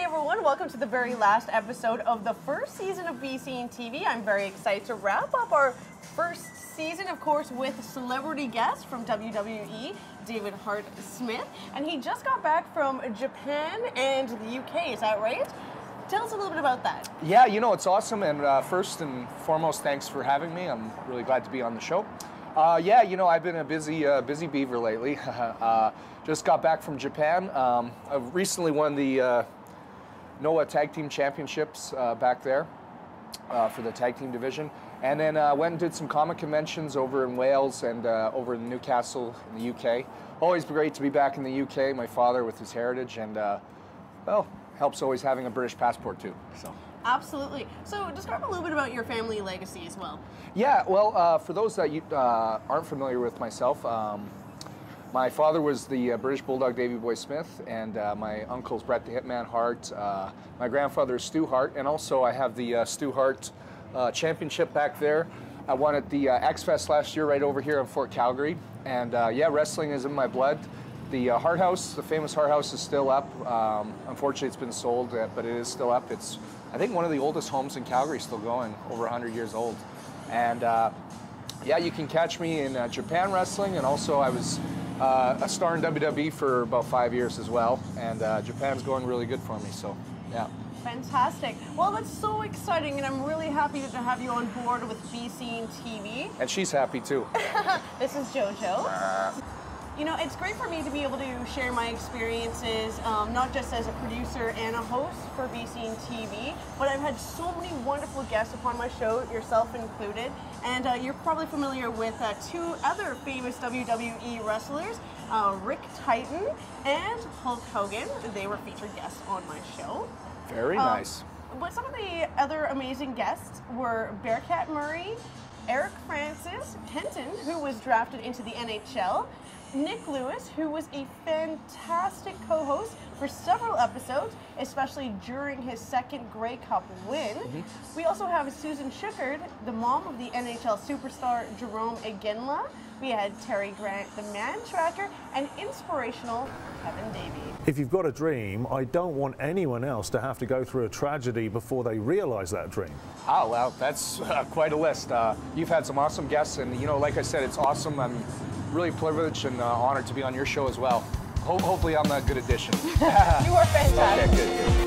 everyone, welcome to the very last episode of the first season of Bscene TV. I'm very excited to wrap up our first season, of course, with celebrity guest from WWE, David Hart Smith, and he just got back from Japan and the UK, is that right? Tell us a little bit about that. Yeah, you know, it's awesome, and first and foremost, thanks for having me. I'm really glad to be on the show. Yeah, you know, I've been a busy beaver lately. Just got back from Japan. I've recently won the NOAH Tag Team Championships back there for the tag team division. And then went and did some comic conventions over in Wales and over in Newcastle in the UK. Always great to be back in the UK, my father with his heritage, and well, helps always having a British passport too. So. Absolutely. So describe a little bit about your family legacy as well. Yeah, well, for those that aren't familiar with myself, my father was the British Bulldog Davey Boy Smith, and my uncle's Bret the Hitman Hart. My grandfather is Stu Hart, and also I have the Stu Hart championship back there. I won at the X-Fest last year right over here in Fort Calgary, and yeah, wrestling is in my blood. The Hart House, the famous Hart House, is still up. Unfortunately, it's been sold, but it is still up. It's, I think, one of the oldest homes in Calgary, still going, over 100 years old. And yeah, you can catch me in Japan wrestling, and also I was a star in WWE for about 5 years as well, and Japan's going really good for me, so yeah. Fantastic. Well, that's so exciting, and I'm really happy to have you on board with Bscene TV. And she's happy too. This is JoJo. You know, it's great for me to be able to share my experiences, not just as a producer and a host for Bscene TV, but I've had so many wonderful guests upon my show, yourself included, and you're probably familiar with two other famous WWE wrestlers, Rick Titan and Hulk Hogan. They were featured guests on my show. Very nice. But some of the other amazing guests were Bearcat Murray, Eric Francis, Kenton, who was drafted into the NHL, Nick Lewis, who was a fantastic co-host for several episodes, especially during his second Grey Cup win. We also have Susan Schuckard, the mom of the NHL superstar Jerome Iginla. We had Terry Grant, the man tracker, and inspirational Kevin Davey. If you've got a dream, I don't want anyone else to have to go through a tragedy before they realize that dream. Oh, well, that's quite a list. You've had some awesome guests, and you know, like I said, it's awesome. I'm really privileged and honored to be on your show as well. Hopefully I'm a good addition. You are fantastic. Okay, good.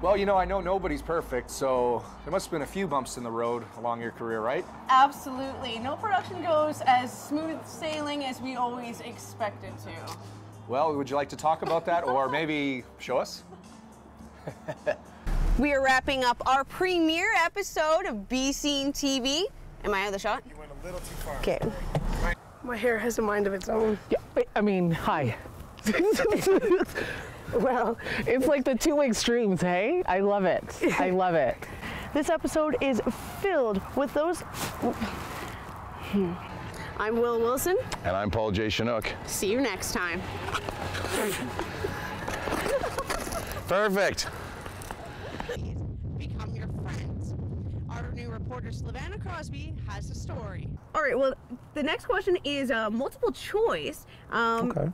Well, you know, I know nobody's perfect, so there must have been a few bumps in the road along your career, right? Absolutely. No production goes as smooth sailing as we always expect it to. Well, would you like to talk about that, or maybe show us? We are wrapping up our premiere episode of Bscene TV. Am I out of the shot? You went a little too far. Okay. My hair has a mind of its own. Yeah, I mean, hi. Well, it's like the two extremes, hey? I love it. I love it. This episode is filled with those... I'm Will Wilson. And I'm Paul J. Chinook. See you next time. Perfect. Please become your friends. Our new reporter, Savannah Crosby, has a story. All right, well, the next question is multiple choice. Okay.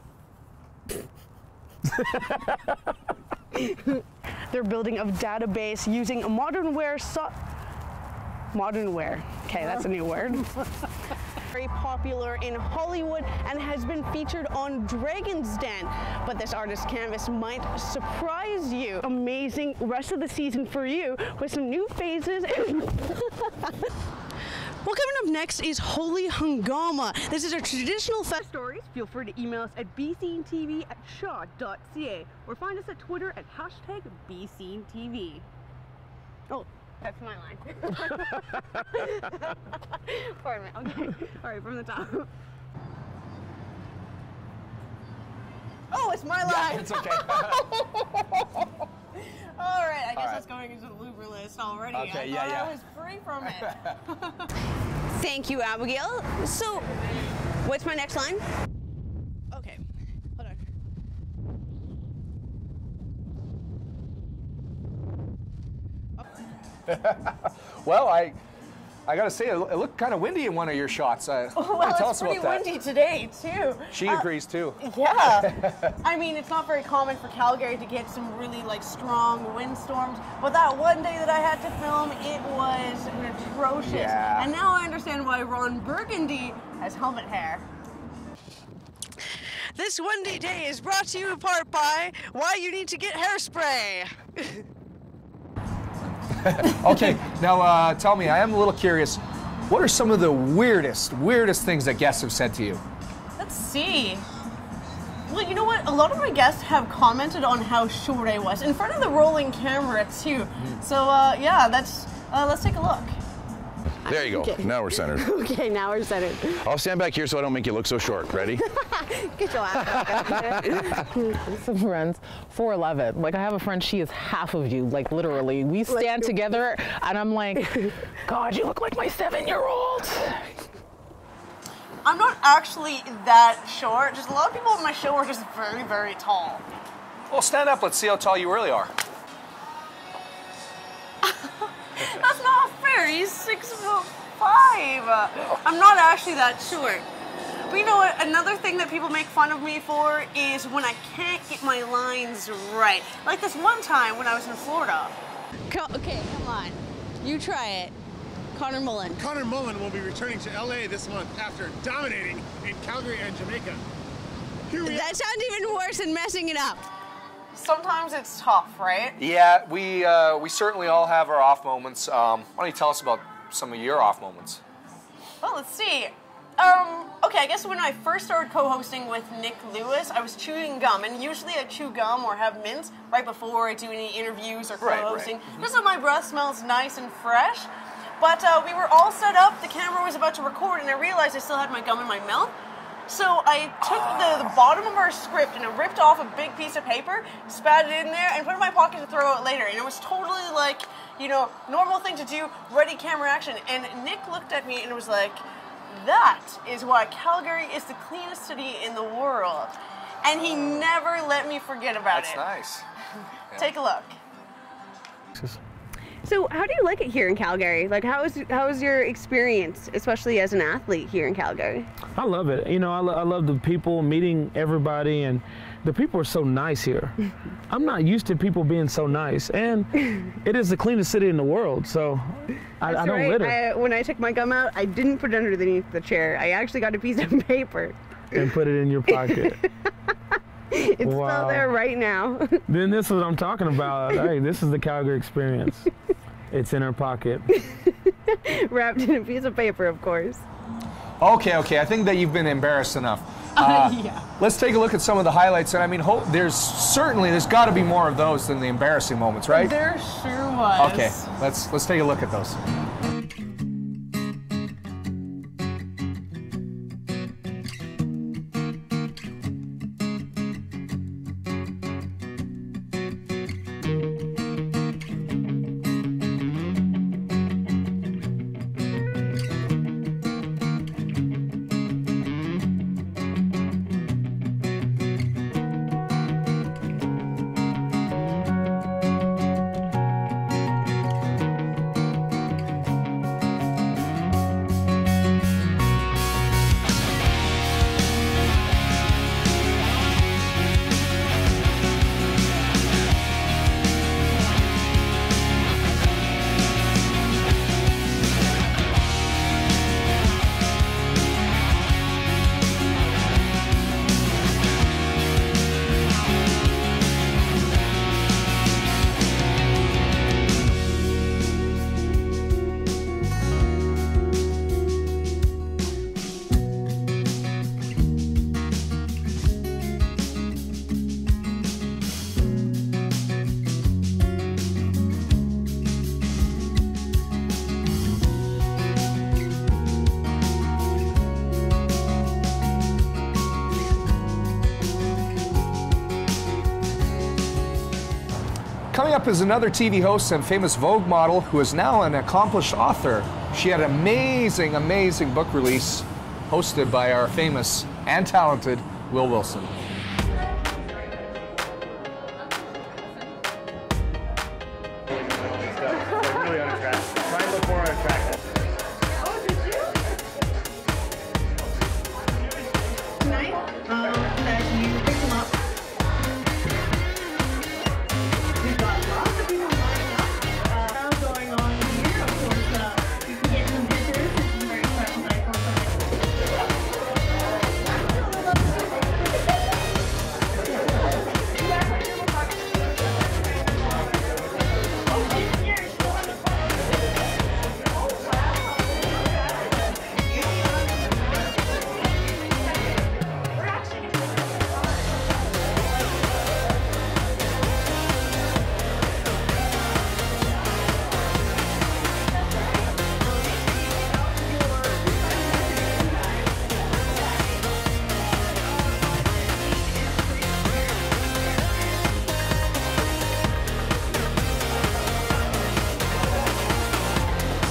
They're building a database using modern wear. Okay, that's a new word. Very popular in Hollywood and has been featured on Dragon's Den. But this artist canvas might surprise you. Amazing rest of the season for you with some new phases. Well, coming up next is Holy Hungama. This is our traditional fest stories. Feel free to email us at bscenetv@shaw.ca or find us at Twitter at #BsceneTV. Oh, that's my line. Pardon me. Okay. All right, from the top. Oh, it's my line. Yeah, it's okay. All right, I guess that's going into the blooper list already. Okay, I was free from it. Thank you, Abigail. So, what's my next line? Okay, hold on. Well, I gotta say, it looked kind of windy in one of your shots. Well, tell it's us pretty about that. windy today, too. She agrees too. Yeah. I mean, it's not very common for Calgary to get some really strong windstorms, but that one day that I had to film, it was atrocious. Yeah. And now I understand why Ron Burgundy has helmet hair. This windy day is brought to you in part by why you need to get hairspray. Okay, now tell me, I am a little curious. What are some of the weirdest things that guests have said to you? Let's see. Well, you know what? A lot of my guests have commented on how short I was in front of the rolling camera too. So yeah, let's take a look. There you go. Okay. Now we're centered. Okay, now we're centered. I'll stand back here so I don't make you look so short. Ready? Get your ass. Some friends, 4'11". Like, I have a friend, she is half of you, like, literally. We stand together, and I'm like, God, you look like my 7-year-old. I'm not actually that short. Just a lot of people on my show are just very, very tall. Well, stand up. Let's see how tall you really are. That's not fair. He's 6'5". I'm not actually that short. But you know what? Another thing that people make fun of me for is when I can't get my lines right. Like this one time when I was in Florida. Okay, come on. You try it. Connor Mullen. Connor Mullen will be returning to LA this month after dominating in Calgary and Jamaica. That sounds even worse than messing it up. Sometimes it's tough, right? Yeah, we certainly all have our off moments. Why don't you tell us about some of your off moments? Well, let's see. Okay, I guess when I first started co-hosting with Nick Lewis, I was chewing gum, and usually I chew gum or have mints right before I do any interviews or co-hosting, just so my breath smells nice and fresh. But we were all set up, the camera was about to record, and I realized I still had my gum in my mouth. So I took the bottom of our script and I ripped off a big piece of paper, spat it in there, and put it in my pocket to throw it later. And it was totally like, you know, normal thing to do, ready, camera, action. And Nick looked at me and was like, that is why Calgary is the cleanest city in the world. And he never let me forget about it. That's nice. Yeah. Take a look. So how do you like it here in Calgary? Like, how is your experience, especially as an athlete here in Calgary? I love it. You know, I love the people, meeting everybody, and the people are so nice here. I'm not used to people being so nice, and it is the cleanest city in the world, so I don't litter. When I took my gum out, I didn't put it underneath the chair. I actually got a piece of paper. And put it in your pocket. It's still there right now. Then this is what I'm talking about. Hey, this is the Calgary experience. It's in her pocket. Wrapped in a piece of paper, of course. Okay, I think that you've been embarrassed enough. Yeah. Let's take a look at some of the highlights. And I mean, there's got to be more of those than the embarrassing moments, right? There sure was. Okay, let's take a look at those. Coming up is another TV host and famous Vogue model who is now an accomplished author. She had an amazing, amazing book release hosted by our famous and talented Will Wilson. Really unattractive. Try and look more unattractive. That you pick them up. We've got lots of people lining up. Going on here, of course, you can get some pictures. This is a very special night for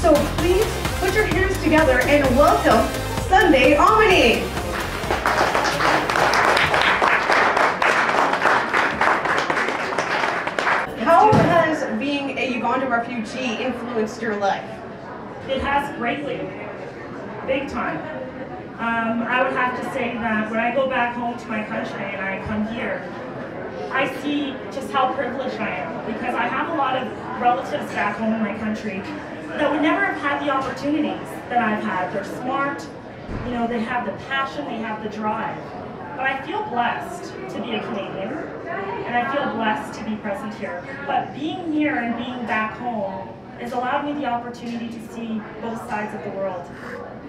So please put your hands together and welcome Sunday Omony. How has being a Uganda refugee influenced your life? It has greatly, big time. I would have to say that when I go back home to my country and I come here, I see just how privileged I am because I have a lot of relatives back home in my country that would never have had the opportunities that I've had. They're smart, you know, they have the passion, they have the drive. But I feel blessed to be a Canadian, and I feel blessed to be present here. But being here and being back home has allowed me the opportunity to see both sides of the world,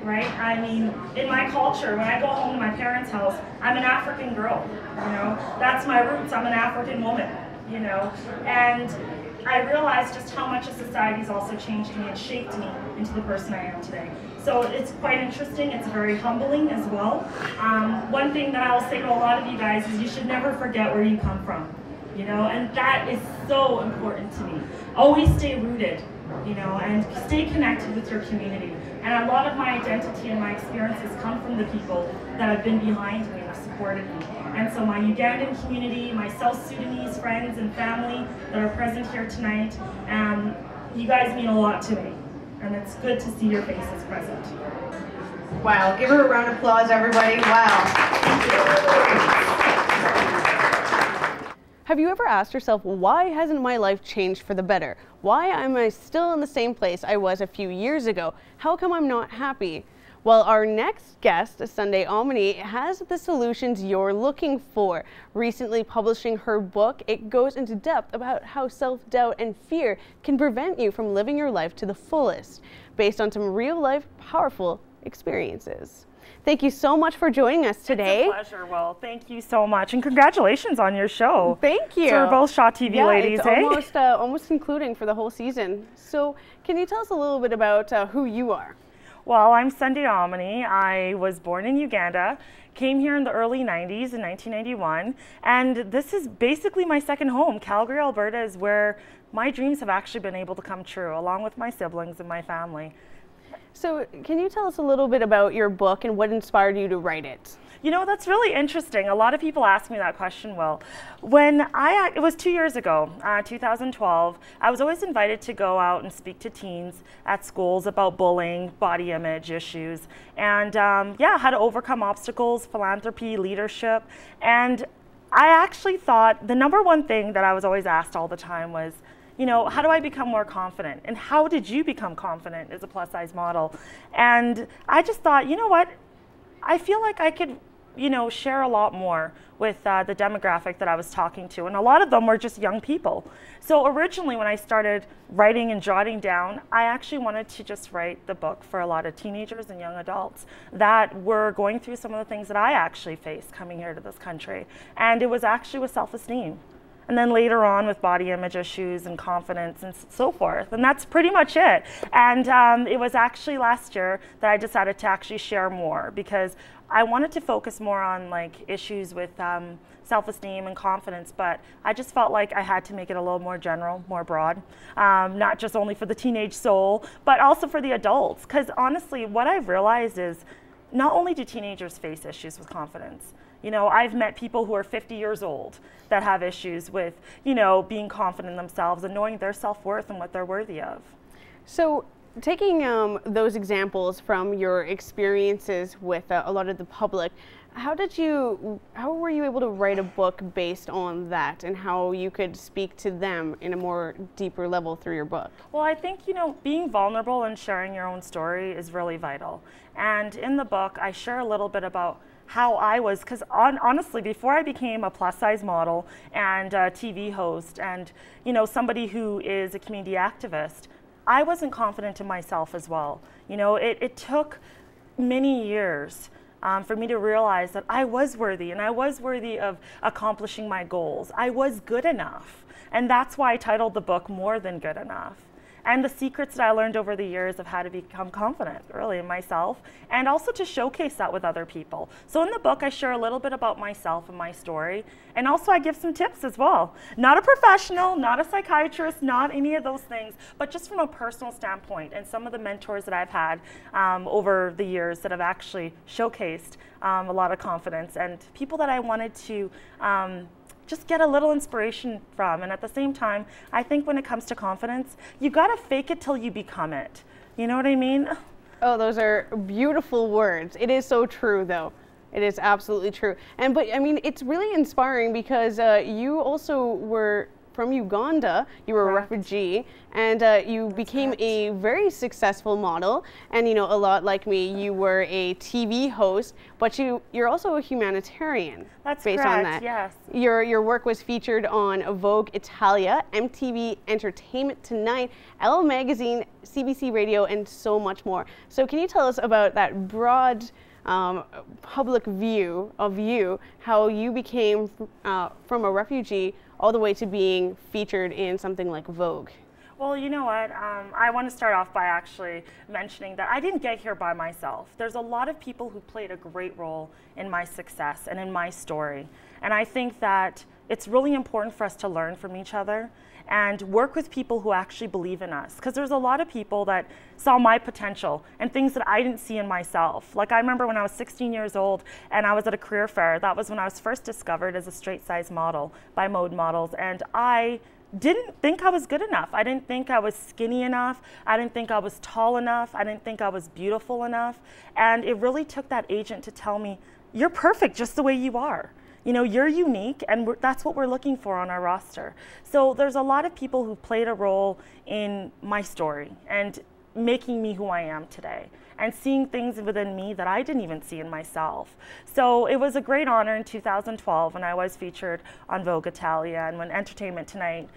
right? I mean, in my culture, when I go home to my parents' house, I'm an African girl, you know? That's my roots, I'm an African woman, you know? And I realized just how much of society's also changed me and shaped me into the person I am today. So it's quite interesting, it's very humbling as well. One thing that I will say to a lot of you guys is you should never forget where you come from, you know, and that is so important to me. Always stay rooted, you know, and stay connected with your community. And a lot of my identity and my experiences come from the people that have been behind me and have supported me. And so my Ugandan community, my South Sudanese friends and family that are present here tonight, you guys mean a lot to me. And it's good to see your faces present. Wow, give her a round of applause, everybody. Wow. Have you ever asked yourself, why hasn't my life changed for the better? Why am I still in the same place I was a few years ago? How come I'm not happy? Well, our next guest, Sunday Omony, has the solutions you're looking for. Recently publishing her book, it goes into depth about how self-doubt and fear can prevent you from living your life to the fullest, based on some real-life, powerful experiences. Thank you so much for joining us today. It's a pleasure, Will. Thank you so much, and congratulations on your show. Thank you. So we're both Shaw TV ladies, it's almost concluding for the whole season. So can you tell us a little bit about who you are? Well, I'm Sunday Omony. I was born in Uganda, came here in the early 90s in 1991, and this is basically my second home. Calgary, Alberta is where my dreams have actually been able to come true, along with my siblings and my family. So can you tell us a little bit about your book and what inspired you to write it? You know, that's really interesting. A lot of people ask me that question, Will. It was 2 years ago, 2012, I was always invited to go out and speak to teens at schools about bullying, body image issues, and yeah, how to overcome obstacles, philanthropy, leadership. And I actually thought the number one thing that I was always asked all the time was, you know, how do I become more confident? And how did you become confident as a plus-size model? And I just thought, you know what? I feel like I could, you know, share a lot more with the demographic that I was talking to. And a lot of them were just young people. So originally when I started writing and jotting down, I actually wanted to just write the book for a lot of teenagers and young adults that were going through some of the things that I actually faced coming here to this country. And it was actually with self-esteem. And then later on with body image issues and confidence and so forth. And that's pretty much it. And it was actually last year that I decided to actually share more because I wanted to focus more on like issues with self-esteem and confidence, but I just felt like I had to make it a little more general, more broad, not just only for the teenage soul, but also for the adults. Because honestly, what I've realized is not only do teenagers face issues with confidence, you know, I've met people who are 50 years old that have issues with, you know, being confident in themselves and knowing their self-worth and what they're worthy of. So taking those examples from your experiences with a lot of the public, how were you able to write a book based on that, and how you could speak to them in a more deeper level through your book? Well, I think, you know, being vulnerable and sharing your own story is really vital. And in the book, I share a little bit about how I was, because honestly, before I became a plus-size model and a TV host and, you know, somebody who is a community activist, I wasn't confident in myself as well. You know, it took many years for me to realize that I was worthy, and I was worthy of accomplishing my goals. I was good enough. And that's why I titled the book More Than Good Enough. And the secrets that I learned over the years of how to become confident, really, in myself, and also to showcase that with other people. So in the book, I share a little bit about myself and my story, and also I give some tips as well. Not a professional, not a psychiatrist, not any of those things, but just from a personal standpoint, and some of the mentors that I've had over the years that have actually showcased a lot of confidence, and people that I wanted to just get a little inspiration from. And at the same time, I think when it comes to confidence, you gotta fake it till you become it. You know what I mean? Oh, those are beautiful words. It is so true, though. It is absolutely true. But I mean, it's really inspiring because you also were from Uganda. You were Correct. a refugee, and you became a very successful model. And you know, a lot like me, you were a TV host, but you're also a humanitarian. That's based correct, on that. yes. Your work was featured on Vogue Italia, MTV Entertainment Tonight, Elle Magazine, CBC Radio, and so much more. So can you tell us about that broad public view of you, how you became from a refugee all the way to being featured in something like Vogue? Well, you know what? I want to start off by actually mentioning that I didn't get here by myself. There's a lot of people who played a great role in my success and in my story. And I think that it's really important for us to learn from each other and work with people who actually believe in us. Because there's a lot of people that saw my potential and things that I didn't see in myself. Like I remember when I was 16 years old and I was at a career fair. That was when I was first discovered as a straight size model by Mode Models. And I didn't think I was good enough. I didn't think I was skinny enough. I didn't think I was tall enough. I didn't think I was beautiful enough. And it really took that agent to tell me, you're perfect just the way you are. You know, you're unique, and that's what we're looking for on our roster. So there's a lot of people who played a role in my story and making me who I am today, and seeing things within me that I didn't even see in myself. So it was a great honor in 2012 when I was featured on Vogue Italia, and when Entertainment Tonight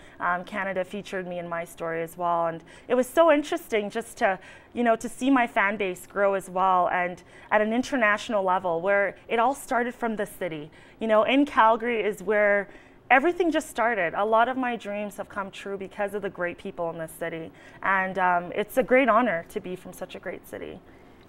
Canada featured me in my story as well. And it was so interesting just to, you know, to see my fan base grow as well, and at an international level where it all started from the city. You know, in Calgary is where everything just started. A lot of my dreams have come true because of the great people in this city. And it's a great honor to be from such a great city.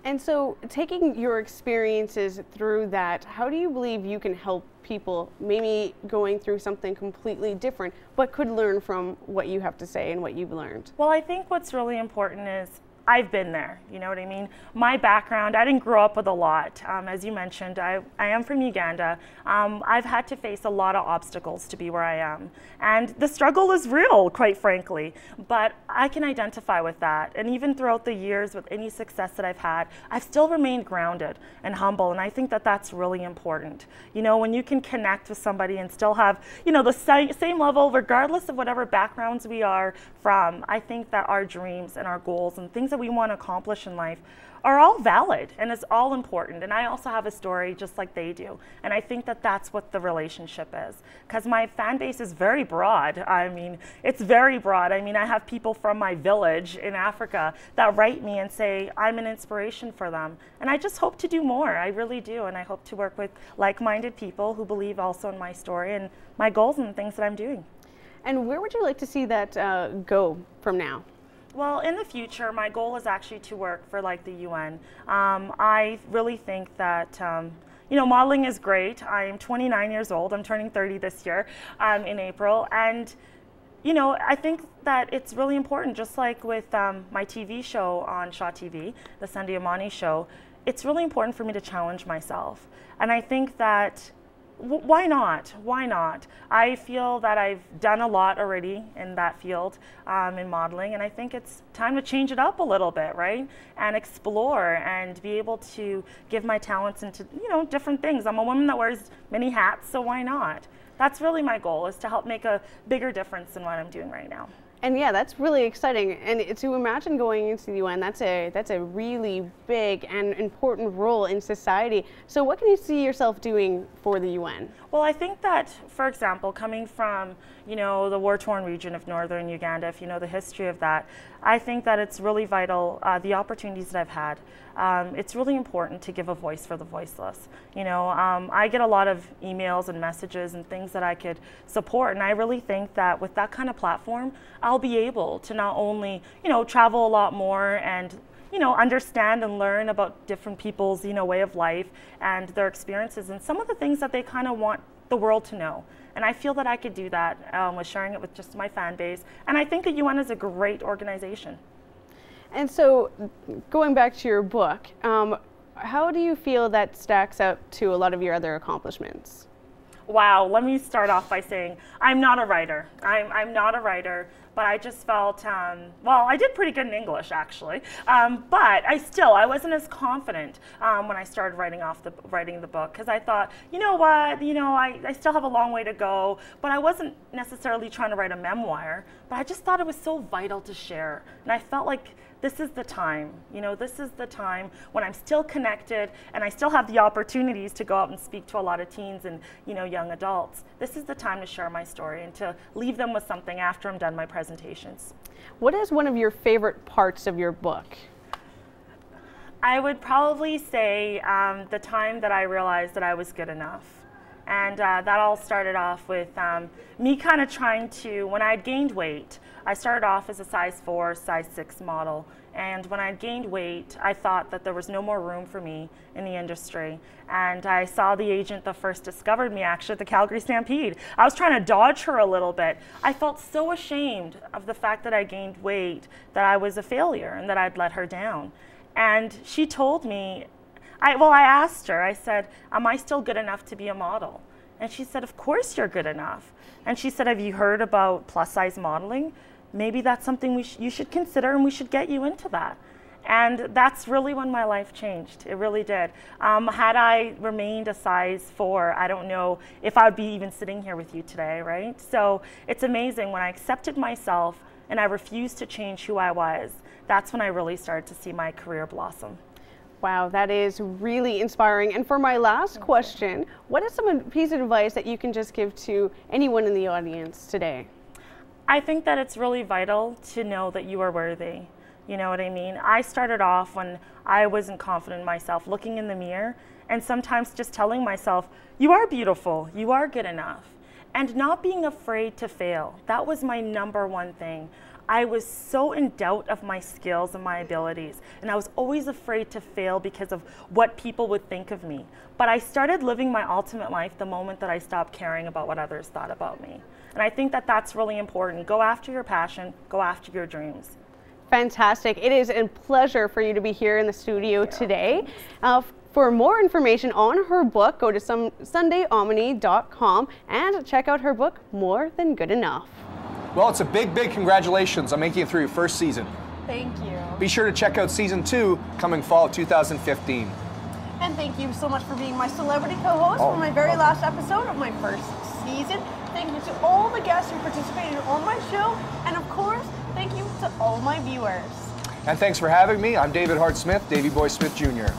And so, taking your experiences through that, how do you believe you can help people maybe going through something completely different, but could learn from what you have to say and what you've learned? Well, I think what's really important is I've been there, you know what I mean? My background, I didn't grow up with a lot. As you mentioned, I am from Uganda. I've had to face a lot of obstacles to be where I am. And the struggle is real, quite frankly, but I can identify with that. And even throughout the years with any success that I've had, I've still remained grounded and humble, and I think that that's really important. You know, when you can connect with somebody and still have, you know, the same level, regardless of whatever backgrounds we are from, I think that our dreams and our goals and things that we want to accomplish in life are all valid, and it's all important. And I also have a story just like they do, and I think that that's what the relationship is, because my fan base is very broad. I mean, it's very broad. I mean, I have people from my village in Africa that write me and say I'm an inspiration for them, and I just hope to do more. I really do, and I hope to work with like-minded people who believe also in my story and my goals and the things that I'm doing. And where would you like to see that go from now? Well, in the future, my goal is actually to work for like the UN. I really think that, you know, modeling is great. I'm 29 years old. I'm turning 30 this year in April. And, you know, I think that it's really important, just like with my TV show on Shaw TV, the Sunday Omony show, it's really important for me to challenge myself. And I think that why not? Why not? I feel that I've done a lot already in that field in modeling, and I think it's time to change it up a little bit, right? And explore and be able to give my talents into, you know, different things. I'm a woman that wears many hats, so why not? That's really my goal, is to help make a bigger difference in what I'm doing right now. And yeah, that's really exciting. And to imagine going into the UN, that's a really big and important role in society. So what can you see yourself doing for the UN? Well, I think that, for example, coming from, you know, the war-torn region of northern Uganda, if you know the history of that, I think that it's really vital, the opportunities that I've had. It's really important to give a voice for the voiceless. You know, I get a lot of emails and messages and things that I could support, and I really think that with that kind of platform, I'll be able to not only, you know, travel a lot more and, you know, understand and learn about different people's, you know, way of life and their experiences and some of the things that they kind of want the world to know. And I feel that I could do that with sharing it with just my fan base. And I think the UN is a great organization. And so, going back to your book, how do you feel that stacks up to a lot of your other accomplishments? Wow, let me start off by saying I'm not a writer. I'm not a writer, but I just felt, well, I did pretty good in English actually, but I wasn't as confident when I started writing the book, because I thought, you know what, you know, I still have a long way to go, but I wasn't necessarily trying to write a memoir, but I just thought it was so vital to share, and I felt like this is the time, you know, this is the time when I'm still connected and I still have the opportunities to go out and speak to a lot of teens and, you know, young adults. This is the time to share my story and to leave them with something after I'm done my presentations. What is one of your favorite parts of your book? I would probably say the time that I realized that I was good enough. And that all started off with me kind of trying to, when I had gained weight, I started off as a size 4, size 6 model. And when I had gained weight, I thought that there was no more room for me in the industry. And I saw the agent that first discovered me actually at the Calgary Stampede. I was trying to dodge her a little bit. I felt so ashamed of the fact that I gained weight, that I was a failure and that I'd let her down. And she told me, I asked her, I said, am I still good enough to be a model? And she said, of course you're good enough. And she said, have you heard about plus size modeling? Maybe that's something you should consider, and we should get you into that. And that's really when my life changed. It really did. Had I remained a size 4, I don't know if I would be even sitting here with you today, right? So it's amazing when I accepted myself and I refused to change who I was. That's when I really started to see my career blossom. Wow, that is really inspiring. And for my last question, what is some piece of advice that you can just give to anyone in the audience today? I think that it's really vital to know that you are worthy. You know what I mean? I started off when I wasn't confident in myself, looking in the mirror and sometimes just telling myself, you are beautiful, you are good enough. And not being afraid to fail. That was my #1 thing. I was so in doubt of my skills and my abilities, and I was always afraid to fail because of what people would think of me. But I started living my ultimate life the moment that I stopped caring about what others thought about me. And I think that that's really important. Go after your passion, go after your dreams. Fantastic. It is a pleasure for you to be here in the studio today. For more information on her book, go to SundayOmony.com and check out her book, More Than Good Enough. Well, it's a big, big congratulations on making it through your first season. Thank you. Be sure to check out season 2 coming fall of 2015. And thank you so much for being my celebrity co-host for my very last episode of my first season. Thank you to all the guests who participated on my show. And of course, thank you to all my viewers. And thanks for having me. I'm Hart Smith, Davey Boy Smith Jr.